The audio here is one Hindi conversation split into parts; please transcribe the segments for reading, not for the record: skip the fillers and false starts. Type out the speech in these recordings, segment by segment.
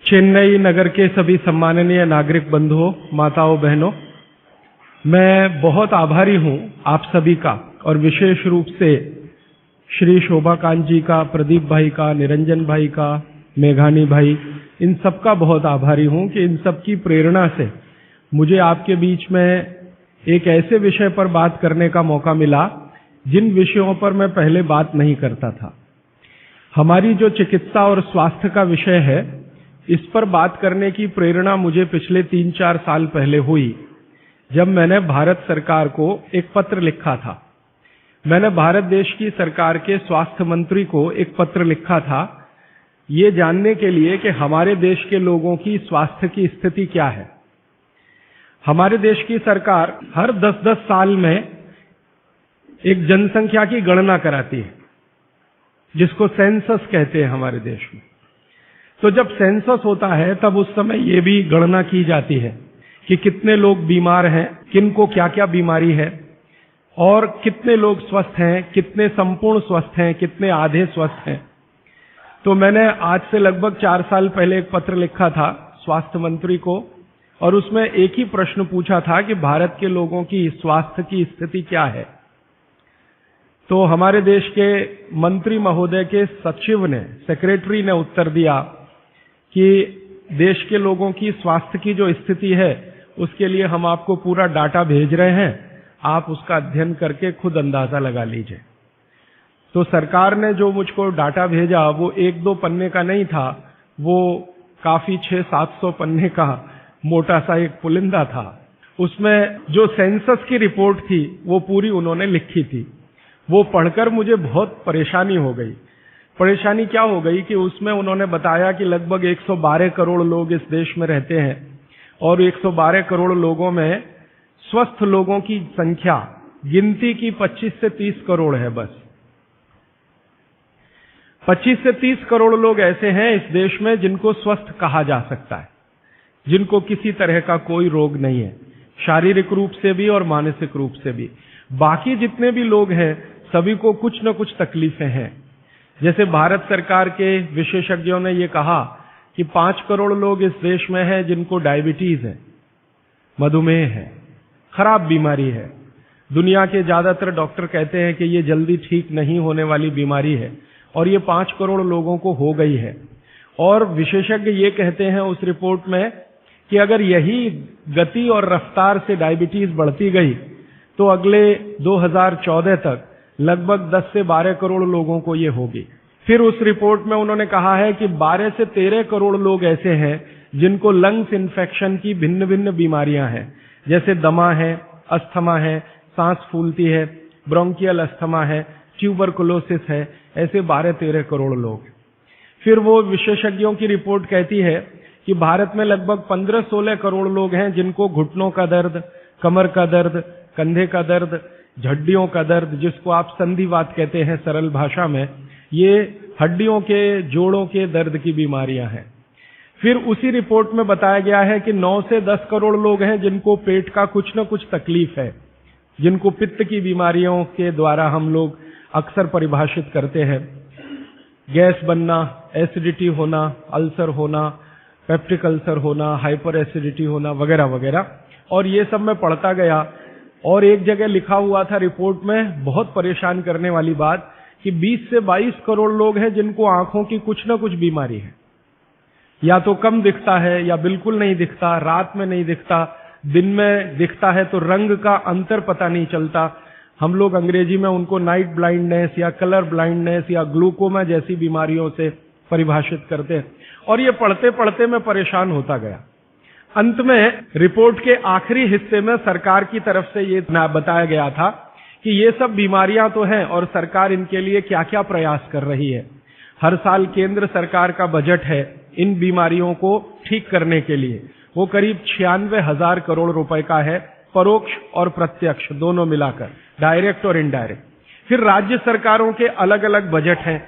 चेन्नई नगर के सभी सम्माननीय नागरिक बंधुओं, माताओं, बहनों, मैं बहुत आभारी हूं आप सभी का और विशेष रूप से श्री शोभाकांत जी का, प्रदीप भाई का, निरंजन भाई का, मेघानी भाई, इन सब का बहुत आभारी हूं कि इन सब की प्रेरणा से मुझे आपके बीच में एक ऐसे विषय पर बात करने का मौका मिला जिन विषयों पर मैं पहले बात नहीं करता था। हमारी जो चिकित्सा और स्वास्थ्य का विषय है, इस पर बात करने की प्रेरणा मुझे पिछले 3-4 साल पहले हुई, जब मैंने भारत सरकार को एक पत्र लिखा था। मैंने भारत देश की सरकार के स्वास्थ्य मंत्री को एक पत्र लिखा था, ये जानने के लिए कि हमारे देश के लोगों की स्वास्थ्य की स्थिति क्या है। हमारे देश की सरकार हर 10-10 साल में एक जनसंख्या की गणना कराती है, जिसको सेंसस कहते हैं हमारे देश में। तो जब सेंसस होता है तब उस समय ये भी गणना की जाती है कि कितने लोग बीमार हैं, किनको क्या क्या बीमारी है और कितने लोग स्वस्थ हैं, कितने संपूर्ण स्वस्थ हैं, कितने आधे स्वस्थ हैं। तो मैंने आज से लगभग 4 साल पहले एक पत्र लिखा था स्वास्थ्य मंत्री को और उसमें एक ही प्रश्न पूछा था कि भारत के लोगों की स्वास्थ्य की स्थिति क्या है। तो हमारे देश के मंत्री महोदय के सचिव ने, सेक्रेटरी ने उत्तर दिया कि देश के लोगों की स्वास्थ्य की जो स्थिति है उसके लिए हम आपको पूरा डाटा भेज रहे हैं, आप उसका अध्ययन करके खुद अंदाजा लगा लीजिए। तो सरकार ने जो मुझको डाटा भेजा वो 1-2 पन्ने का नहीं था, वो काफी 600-700 पन्ने का मोटा सा एक पुलिंदा था। उसमें जो सेंसस की रिपोर्ट थी वो पूरी उन्होंने लिखी थी। वो पढ़कर मुझे बहुत परेशानी हो गई। परेशानी क्या हो गई कि उसमें उन्होंने बताया कि लगभग 112 करोड़ लोग इस देश में रहते हैं और 112 करोड़ लोगों में स्वस्थ लोगों की संख्या गिनती की 25 से 30 करोड़ है। बस 25 से 30 करोड़ लोग ऐसे हैं इस देश में जिनको स्वस्थ कहा जा सकता है, जिनको किसी तरह का कोई रोग नहीं है, शारीरिक रूप से भी और मानसिक रूप से भी। बाकी जितने भी लोग हैं सभी को कुछ न कुछ तकलीफें हैं। जैसे भारत सरकार के विशेषज्ञों ने ये कहा कि 5 करोड़ लोग इस देश में हैं जिनको डायबिटीज है, मधुमेह है, खराब बीमारी है। दुनिया के ज्यादातर डॉक्टर कहते हैं कि ये जल्दी ठीक नहीं होने वाली बीमारी है और ये 5 करोड़ लोगों को हो गई है। और विशेषज्ञ ये कहते हैं उस रिपोर्ट में कि अगर यही गति और रफ्तार से डायबिटीज बढ़ती गई तो अगले 2014 तक लगभग 10 से 12 करोड़ लोगों को ये होगी। फिर उस रिपोर्ट में उन्होंने कहा है कि 12 से 13 करोड़ लोग ऐसे हैं जिनको लंग्स इन्फेक्शन की भिन्न भिन्न बीमारियां हैं, जैसे दमा है, अस्थमा है, सांस फूलती है, ब्रोंकियल अस्थमा है, ट्यूबरकुलोसिस है, ऐसे 12-13 करोड़ लोग। फिर वो विशेषज्ञों की रिपोर्ट कहती है कि भारत में लगभग 15-16 करोड़ लोग हैं जिनको घुटनों का दर्द, कमर का दर्द, कंधे का दर्द, हड्डियों का दर्द, जिसको आप संधिवात कहते हैं सरल भाषा में, ये हड्डियों के, जोड़ों के दर्द की बीमारियां हैं। फिर उसी रिपोर्ट में बताया गया है कि 9 से 10 करोड़ लोग हैं जिनको पेट का कुछ न कुछ तकलीफ है, जिनको पित्त की बीमारियों के द्वारा हम लोग अक्सर परिभाषित करते हैं। गैस बनना, एसिडिटी होना, अल्सर होना, पेप्टिक अल्सर होना, हाइपर एसिडिटी होना, वगैरह वगैरह। और ये सब मैं पढ़ता गया और एक जगह लिखा हुआ था रिपोर्ट में, बहुत परेशान करने वाली बात, कि 20 से 22 करोड़ लोग हैं जिनको आंखों की कुछ न कुछ बीमारी है। या तो कम दिखता है या बिल्कुल नहीं दिखता, रात में नहीं दिखता, दिन में दिखता है तो रंग का अंतर पता नहीं चलता। हम लोग अंग्रेजी में उनको नाइट ब्लाइंडनेस या कलर ब्लाइंडनेस या ग्लूकोमा जैसी बीमारियों से परिभाषित करते हैं। और ये पढ़ते पढ़ते मैं परेशान होता गया। अंत में रिपोर्ट के आखिरी हिस्से में सरकार की तरफ से ये बताया गया था कि ये सब बीमारियां तो हैं और सरकार इनके लिए क्या क्या प्रयास कर रही है। हर साल केंद्र सरकार का बजट है इन बीमारियों को ठीक करने के लिए, वो करीब 96,000 करोड़ रुपए का है, परोक्ष और प्रत्यक्ष दोनों मिलाकर, डायरेक्ट और इनडायरेक्ट। फिर राज्य सरकारों के अलग अलग बजट हैं।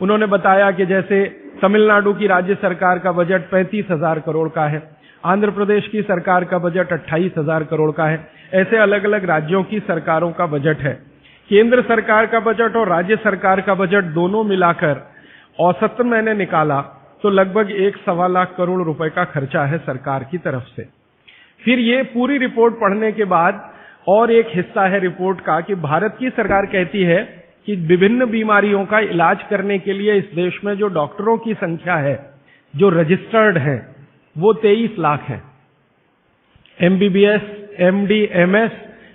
उन्होंने बताया कि जैसे तमिलनाडु की राज्य सरकार का बजट 35,000 करोड़ का है, आंध्र प्रदेश की सरकार का बजट 28,000 करोड़ का है। ऐसे अलग अलग राज्यों की सरकारों का बजट है। केंद्र सरकार का बजट और राज्य सरकार का बजट दोनों मिलाकर औसतन मैंने निकाला तो लगभग 1-1.25 लाख करोड़ रुपए का खर्चा है सरकार की तरफ से। फिर ये पूरी रिपोर्ट पढ़ने के बाद और एक हिस्सा है रिपोर्ट का कि भारत की सरकार कहती है कि विभिन्न बीमारियों का इलाज करने के लिए इस देश में जो डॉक्टरों की संख्या है, जो रजिस्टर्ड हैं, वो 23 लाख है। MBBS, MD, MS,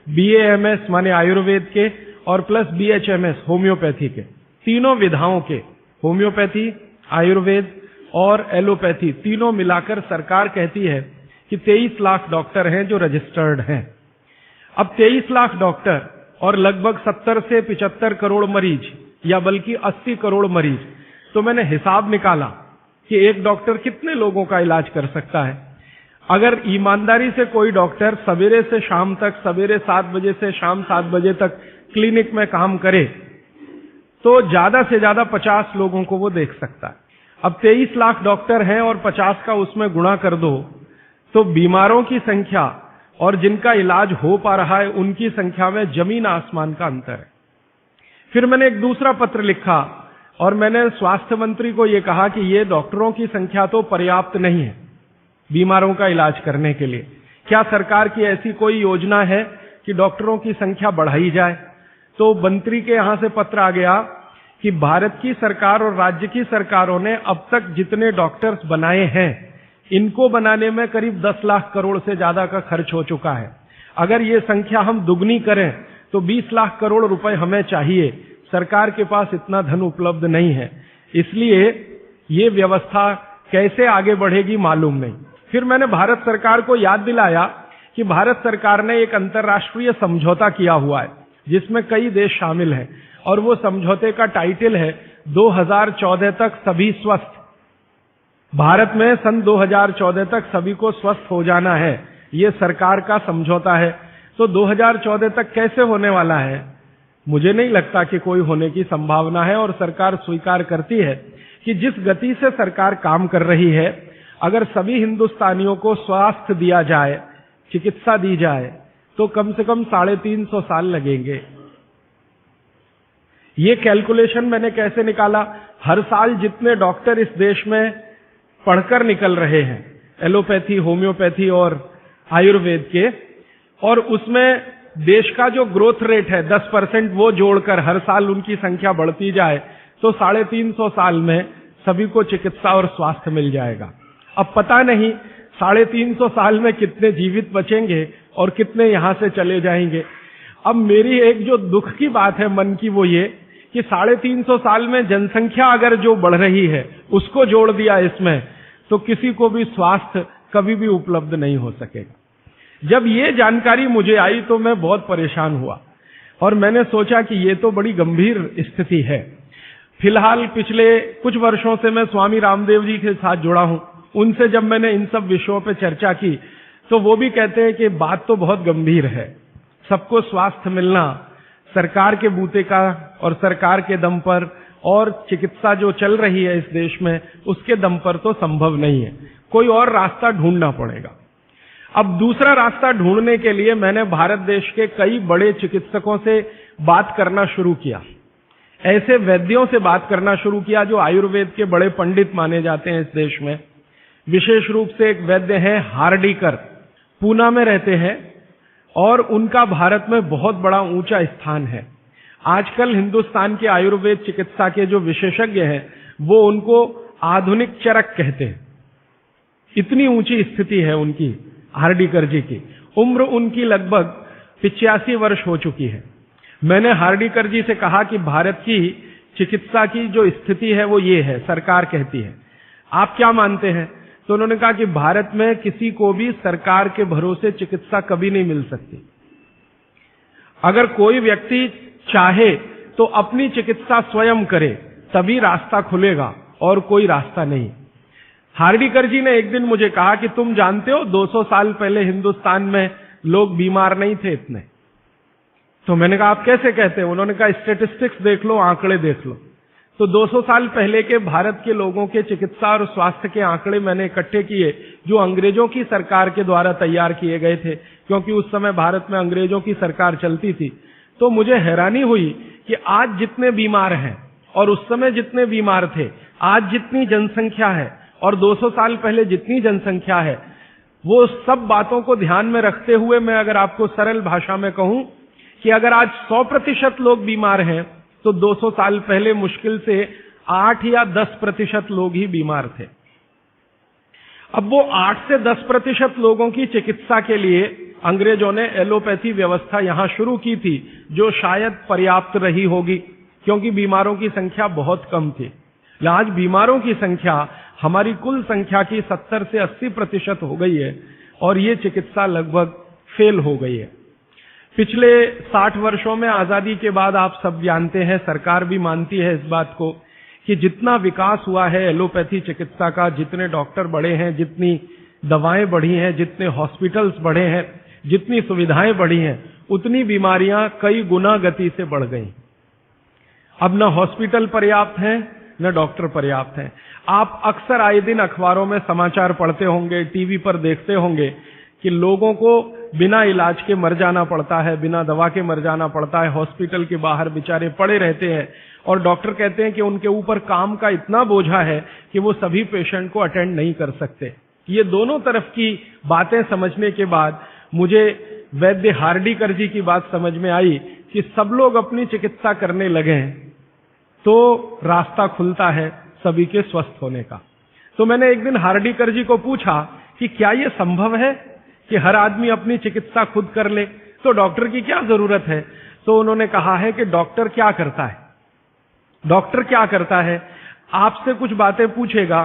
BAMS माने आयुर्वेद के और प्लस BHMS होम्योपैथी के, तीनों विधाओं के, होम्योपैथी, आयुर्वेद और एलोपैथी तीनों मिलाकर सरकार कहती है कि 23 लाख डॉक्टर हैं जो रजिस्टर्ड हैं। अब 23 लाख डॉक्टर और लगभग 70 से 75 करोड़ मरीज या बल्कि 80 करोड़ मरीज, तो मैंने हिसाब निकाला कि एक डॉक्टर कितने लोगों का इलाज कर सकता है। अगर ईमानदारी से कोई डॉक्टर सवेरे से शाम तक, सवेरे 7 बजे से शाम 7 बजे तक क्लिनिक में काम करे तो ज्यादा से ज्यादा 50 लोगों को वो देख सकता है। अब 23 लाख डॉक्टर हैं और 50 का उसमें गुणा कर दो तो बीमारों की संख्या और जिनका इलाज हो पा रहा है उनकी संख्या में जमीन आसमान का अंतर है। फिर मैंने एक दूसरा पत्र लिखा और मैंने स्वास्थ्य मंत्री को यह कहा कि ये डॉक्टरों की संख्या तो पर्याप्त नहीं है बीमारों का इलाज करने के लिए। क्या सरकार की ऐसी कोई योजना है कि डॉक्टरों की संख्या बढ़ाई जाए? तो मंत्री के यहां से पत्र आ गया कि भारत की सरकार और राज्य की सरकारों ने अब तक जितने डॉक्टर्स बनाए हैं, इनको बनाने में करीब 10 लाख करोड़ से ज्यादा का खर्च हो चुका है। अगर ये संख्या हम दुगनी करें तो 20 लाख करोड़ रुपए हमें चाहिए। सरकार के पास इतना धन उपलब्ध नहीं है, इसलिए ये व्यवस्था कैसे आगे बढ़ेगी मालूम नहीं। फिर मैंने भारत सरकार को याद दिलाया कि भारत सरकार ने एक अंतर्राष्ट्रीय समझौता किया हुआ है जिसमें कई देश शामिल हैं और वो समझौते का टाइटल है 2014 तक सभी स्वस्थ। भारत में सन 2014 तक सभी को स्वस्थ हो जाना है, ये सरकार का समझौता है। तो 2014 तक कैसे होने वाला है? मुझे नहीं लगता कि कोई होने की संभावना है। और सरकार स्वीकार करती है कि जिस गति से सरकार काम कर रही है, अगर सभी हिंदुस्तानियों को स्वास्थ्य दिया जाए, चिकित्सा दी जाए, तो कम से कम 350 साल लगेंगे। ये कैलकुलेशन मैंने कैसे निकाला? हर साल जितने डॉक्टर इस देश में पढ़कर निकल रहे हैं, एलोपैथी, होम्योपैथी और आयुर्वेद के, और उसमें देश का जो ग्रोथ रेट है 10%, वो जोड़कर हर साल उनकी संख्या बढ़ती जाए तो 350 साल में सभी को चिकित्सा और स्वास्थ्य मिल जाएगा। अब पता नहीं 350 साल में कितने जीवित बचेंगे और कितने यहां से चले जाएंगे। अब मेरी एक जो दुख की बात है मन की, वो ये कि 350 साल में जनसंख्या अगर जो बढ़ रही है उसको जोड़ दिया इसमें, तो किसी को भी स्वास्थ्य कभी भी उपलब्ध नहीं हो सकेगा। जब ये जानकारी मुझे आई तो मैं बहुत परेशान हुआ और मैंने सोचा कि ये तो बड़ी गंभीर स्थिति है। फिलहाल पिछले कुछ वर्षों से मैं स्वामी रामदेव जी के साथ जुड़ा हूं। उनसे जब मैंने इन सब विषयों पर चर्चा की तो वो भी कहते हैं कि बात तो बहुत गंभीर है। सबको स्वास्थ्य मिलना सरकार के बूते का और सरकार के दम पर और चिकित्सा जो चल रही है इस देश में उसके दम पर तो संभव नहीं है, कोई और रास्ता ढूंढना पड़ेगा। अब दूसरा रास्ता ढूंढने के लिए मैंने भारत देश के कई बड़े चिकित्सकों से बात करना शुरू किया, ऐसे वैद्यों से बात करना शुरू किया जो आयुर्वेद के बड़े पंडित माने जाते हैं इस देश में। विशेष रूप से एक वैद्य हैं हार्डीकर, पूना में रहते हैं और उनका भारत में बहुत बड़ा ऊंचा स्थान है। आजकल हिंदुस्तान के आयुर्वेद चिकित्सा के जो विशेषज्ञ हैं वो उनको आधुनिक चरक कहते हैं, इतनी ऊंची स्थिति है उनकी। हार्डीकर जी की उम्र उनकी लगभग 85 वर्ष हो चुकी है। मैंने हार्डीकर जी से कहा कि भारत की चिकित्सा की जो स्थिति है वो ये है, सरकार कहती है, आप क्या मानते हैं? तो उन्होंने कहा कि भारत में किसी को भी सरकार के भरोसे चिकित्सा कभी नहीं मिल सकती। अगर कोई व्यक्ति चाहे तो अपनी चिकित्सा स्वयं करे तभी रास्ता खुलेगा और कोई रास्ता नहीं। हार्डीकर जी ने एक दिन मुझे कहा कि तुम जानते हो 200 साल पहले हिंदुस्तान में लोग बीमार नहीं थे इतने। तो मैंने कहा आप कैसे कहते हैं? उन्होंने कहा स्टेटिस्टिक्स देख लो, आंकड़े देख लो। तो 200 साल पहले के भारत के लोगों के चिकित्सा और स्वास्थ्य के आंकड़े मैंने इकट्ठे किए जो अंग्रेजों की सरकार के द्वारा तैयार किए गए थे, क्योंकि उस समय भारत में अंग्रेजों की सरकार चलती थी। तो मुझे हैरानी हुई कि आज जितने बीमार हैं और उस समय जितने बीमार थे, आज जितनी जनसंख्या है और 200 साल पहले जितनी जनसंख्या है, वो सब बातों को ध्यान में रखते हुए मैं अगर आपको सरल भाषा में कहूं कि अगर आज 100% लोग बीमार हैं तो 200 साल पहले मुश्किल से 8 या 10% लोग ही बीमार थे। अब वो 8 से 10% लोगों की चिकित्सा के लिए अंग्रेजों ने एलोपैथी व्यवस्था यहां शुरू की थी, जो शायद पर्याप्त रही होगी क्योंकि बीमारों की संख्या बहुत कम थी। आज बीमारों की संख्या हमारी कुल संख्या की 70 से 80% हो गई है और ये चिकित्सा लगभग फेल हो गई है। पिछले 60 वर्षों में आजादी के बाद आप सब जानते हैं, सरकार भी मानती है इस बात को कि जितना विकास हुआ है एलोपैथी चिकित्सा का, जितने डॉक्टर बढ़े हैं, जितनी दवाएं बढ़ी हैं, जितने हॉस्पिटल्स बढ़े हैं, जितनी सुविधाएं बढ़ी हैं, उतनी बीमारियां कई गुना गति से बढ़ गई। अब न हॉस्पिटल पर्याप्त हैं न डॉक्टर पर्याप्त हैं। आप अक्सर आए दिन अखबारों में समाचार पढ़ते होंगे, टीवी पर देखते होंगे कि लोगों को बिना इलाज के मर जाना पड़ता है, बिना दवा के मर जाना पड़ता है, हॉस्पिटल के बाहर बेचारे पड़े रहते हैं और डॉक्टर कहते हैं कि उनके ऊपर काम का इतना बोझा है कि वो सभी पेशेंट को अटेंड नहीं कर सकते। ये दोनों तरफ की बातें समझने के बाद मुझे वैद्य हार्डीकर जी की बात समझ में आई कि सब लोग अपनी चिकित्सा करने लगे तो रास्ता खुलता है सभी के स्वस्थ होने का। तो मैंने एक दिन हार्डीकर जी को पूछा कि क्या यह संभव है कि हर आदमी अपनी चिकित्सा खुद कर ले, तो डॉक्टर की क्या जरूरत है? तो उन्होंने कहा है कि डॉक्टर क्या करता है, डॉक्टर क्या करता है, आपसे कुछ बातें पूछेगा,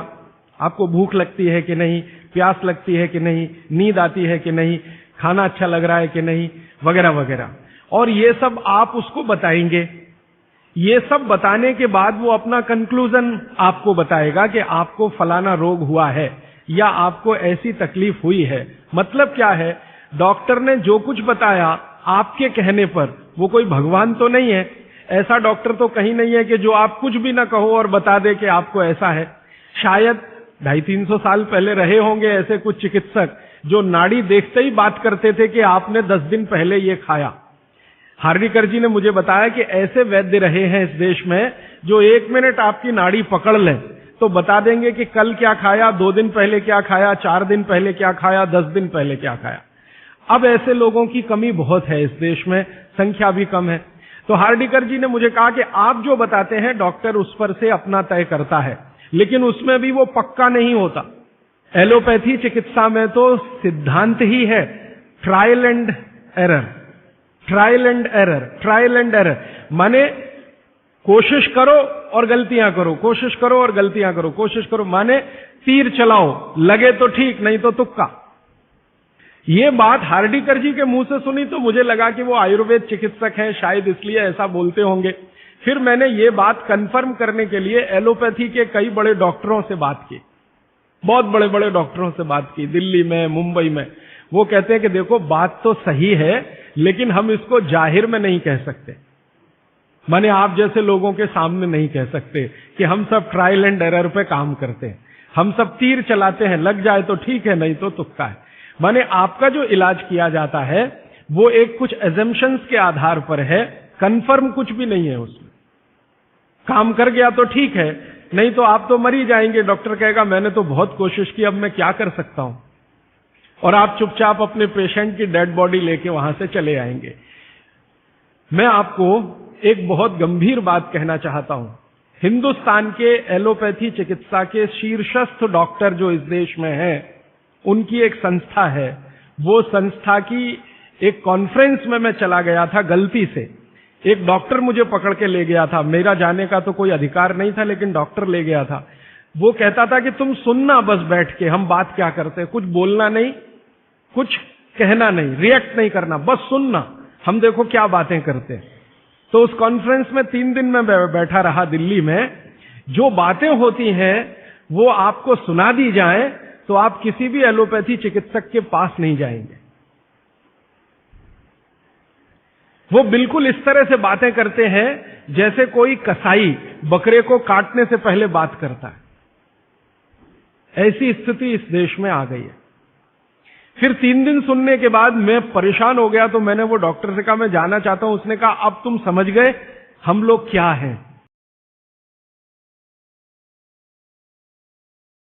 आपको भूख लगती है कि नहीं, प्यास लगती है कि नहीं, नींद आती है कि नहीं, खाना अच्छा लग रहा है कि नहीं, वगैरह वगैरह, और ये सब आप उसको बताएंगे। ये सब बताने के बाद वो अपना कंक्लूजन आपको बताएगा कि आपको फलाना रोग हुआ है या आपको ऐसी तकलीफ हुई है। मतलब क्या है, डॉक्टर ने जो कुछ बताया आपके कहने पर, वो कोई भगवान तो नहीं है, ऐसा डॉक्टर तो कहीं नहीं है कि जो आप कुछ भी ना कहो और बता दे कि आपको ऐसा है। शायद 250-300 साल पहले रहे होंगे ऐसे कुछ चिकित्सक जो नाड़ी देखते ही बात करते थे कि आपने 10 दिन पहले ये खाया। हार्डीकर जी ने मुझे बताया कि ऐसे वैद्य रहे हैं इस देश में जो 1 मिनट आपकी नाड़ी पकड़ लें तो बता देंगे कि कल क्या खाया, 2 दिन पहले क्या खाया, 4 दिन पहले क्या खाया, 10 दिन पहले क्या खाया। अब ऐसे लोगों की कमी बहुत है इस देश में, संख्या भी कम है। तो हार्डीकर जी ने मुझे कहा कि आप जो बताते हैं डॉक्टर उस पर से अपना तय करता है, लेकिन उसमें भी वो पक्का नहीं होता। एलोपैथी चिकित्सा में तो सिद्धांत ही है trial and error, trial and error, trial and error, माने कोशिश करो और गलतियां करो, कोशिश करो और गलतियां करो, कोशिश करो, माने तीर चलाओ, लगे तो ठीक, नहीं तो तुक्का। ये बात हार्डीकर जी के मुंह से सुनी तो मुझे लगा कि वो आयुर्वेद चिकित्सक हैं, शायद इसलिए ऐसा बोलते होंगे। फिर मैंने ये बात कंफर्म करने के लिए एलोपैथी के कई बड़े डॉक्टरों से बात की, बहुत बड़े बड़े डॉक्टरों से बात की, दिल्ली में, मुंबई में। वो कहते हैं कि देखो बात तो सही है, लेकिन हम इसको जाहिर में नहीं कह सकते, माने आप जैसे लोगों के सामने नहीं कह सकते कि हम सब ट्रायल एंड एरर पे काम करते हैं, हम सब तीर चलाते हैं, लग जाए तो ठीक है, नहीं तो तुक्का है। माने आपका जो इलाज किया जाता है वो एक कुछ एजम्पशंस के आधार पर है, कंफर्म कुछ भी नहीं है उसमें। काम कर गया तो ठीक है, नहीं तो आप तो मर ही जाएंगे। डॉक्टर कहेगा मैंने तो बहुत कोशिश की, अब मैं क्या कर सकता हूं, और आप चुपचाप अपने पेशेंट की डेड बॉडी लेके वहां से चले आएंगे। मैं आपको एक बहुत गंभीर बात कहना चाहता हूं। हिंदुस्तान के एलोपैथी चिकित्सा के शीर्षस्थ डॉक्टर जो इस देश में हैं, उनकी एक संस्था है। वो संस्था की एक कॉन्फ्रेंस में मैं चला गया था गलती से, एक डॉक्टर मुझे पकड़ के ले गया था, मेरा जाने का तो कोई अधिकार नहीं था, लेकिन डॉक्टर ले गया था। वो कहता था कि तुम सुनना बस बैठ के, हम बात क्या करते हैं, कुछ बोलना नहीं, कुछ कहना नहीं, रिएक्ट नहीं करना, बस सुनना, हम देखो क्या बातें करते हैं। तो उस कॉन्फ्रेंस में 3 दिन में बैठा रहा दिल्ली में। जो बातें होती हैं वो आपको सुना दी जाए तो आप किसी भी एलोपैथी चिकित्सक के पास नहीं जाएंगे। वो बिल्कुल इस तरह से बातें करते हैं जैसे कोई कसाई बकरे को काटने से पहले बात करता है। ऐसी स्थिति इस देश में आ गई है। फिर 3 दिन सुनने के बाद मैं परेशान हो गया, तो मैंने वो डॉक्टर से कहा मैं जाना चाहता हूं। उसने कहा अब तुम समझ गए हम लोग क्या हैं।